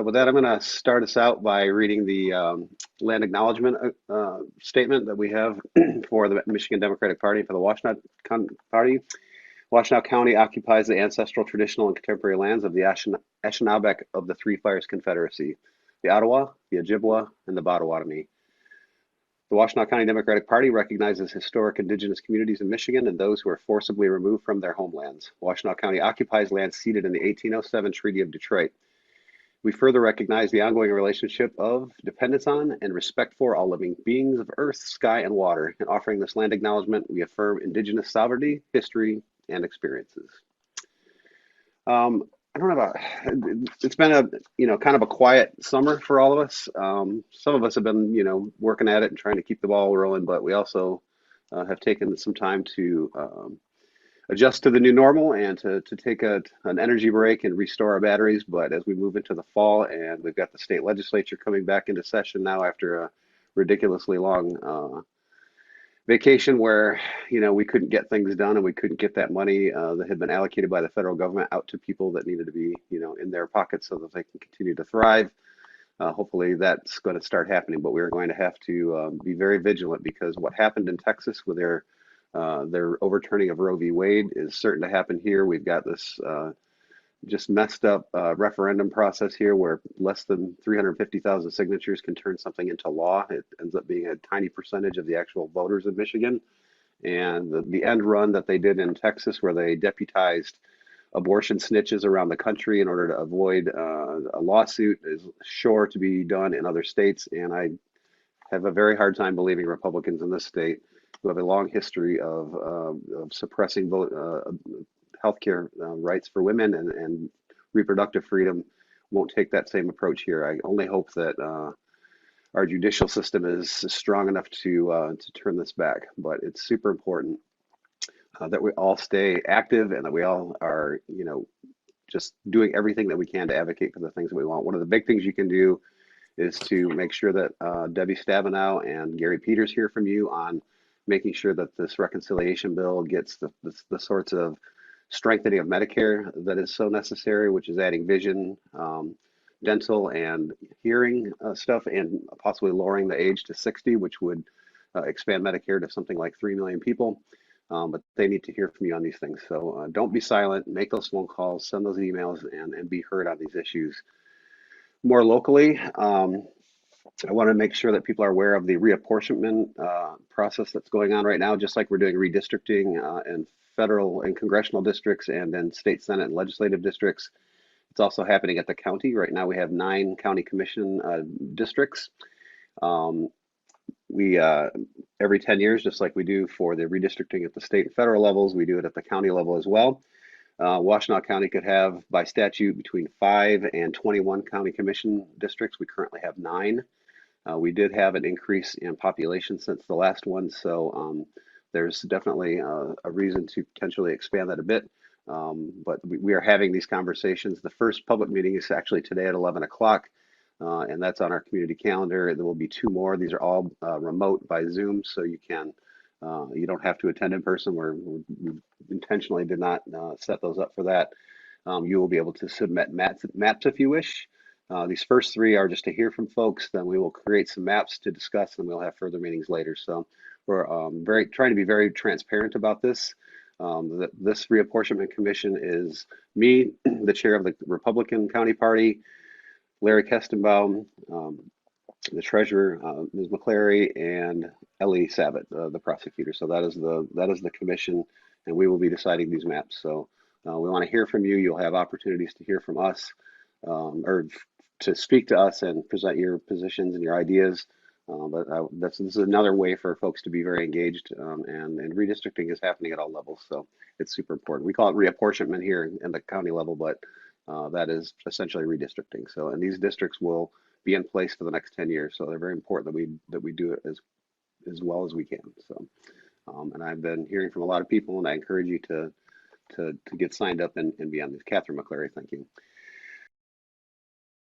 With that, I'm going to start us out by reading the land acknowledgement statement that we have for the Michigan Democratic Party for the Washtenaw Party. Washtenaw County occupies the ancestral, traditional, and contemporary lands of the Anishinaabe of the Three Fires Confederacy, the Ottawa, the Ojibwa, and the Potawatomi. The Washtenaw County Democratic Party recognizes historic indigenous communities in Michigan and those who are forcibly removed from their homelands. Washtenaw County occupies land ceded in the 1807 Treaty of Detroit. We further recognize the ongoing relationship of dependence on and respect for all living beings of earth, sky, and water. In offering this land acknowledgement, we affirm Indigenous sovereignty, history, and experiences. I don't know about, it's been kind of a quiet summer for all of us. Some of us have been, working at it and trying to keep the ball rolling, but we also have taken some time to adjust to the new normal and to take an energy break and restore our batteries. But as we move into the fall and we've got the state legislature coming back into session now after a ridiculously long vacation where, we couldn't get things done and we couldn't get that money that had been allocated by the federal government out to people that needed to be, in their pockets so that they can continue to thrive. Hopefully that's going to start happening, but we're going to have to be very vigilant because what happened in Texas with their overturning of Roe v. Wade is certain to happen here. We've got this just messed up referendum process here where less than 350,000 signatures can turn something into law. It ends up being a tiny percentage of the actual voters in Michigan. And the end run that they did in Texas where they deputized abortion snitches around the country in order to avoid a lawsuit is sure to be done in other states. And I have a very hard time believing Republicans in this state who have a long history of suppressing healthcare rights for women and reproductive freedom won't take that same approach here. I only hope that our judicial system is strong enough to turn this back. But it's super important that we all stay active and that we all are, just doing everything that we can to advocate for the things that we want. One of the big things you can do is to make sure that Debbie Stabenow and Gary Peters hear from you on making sure that this reconciliation bill gets the sorts of strengthening of Medicare that is so necessary, which is adding vision, dental, and hearing stuff, and possibly lowering the age to 60, which would expand Medicare to something like 3 million people. But they need to hear from you on these things. So don't be silent, make those phone calls, send those emails, and be heard on these issues. More locally, I want to make sure that people are aware of the reapportionment process that's going on right now, just like we're doing redistricting in federal and congressional districts and then state senate and legislative districts. It's also happening at the county. Right now we have 9 county commission districts. We every 10 years, just like we do for the redistricting at the state and federal levels, we do it at the county level as well. Washtenaw County could have by statute between 5 and 21 county commission districts. We currently have 9. We did have an increase in population since the last one, so there's definitely a reason to potentially expand that a bit. But we are having these conversations. The first public meeting is actually today at 11 o'clock, and that's on our community calendar. There will be 2 more. These are all remote by Zoom, so you don't have to attend in person. We intentionally did not set those up for that. You will be able to submit maps if you wish. These first 3 are just to hear from folks. Then we will create some maps to discuss, and we'll have further meetings later. So we're trying to be very transparent about this. This reapportionment commission is me, the chair of the Republican County Party, Larry Kestenbaum, the treasurer, Ms. McClary, and Ellie Sabat, the prosecutor. So that is the commission, and we will be deciding these maps. So we want to hear from you. You'll have opportunities to hear from us or to speak to us and present your positions and your ideas. But this is another way for folks to be very engaged, and redistricting is happening at all levels. So it's super important. We call it reapportionment here in the county level, but that is essentially redistricting. So, and these districts will be in place for the next 10 years. So they're very important that we do it as well as we can. So, and I've been hearing from a lot of people, and I encourage you to get signed up and be on this. Catherine McClary, thank you.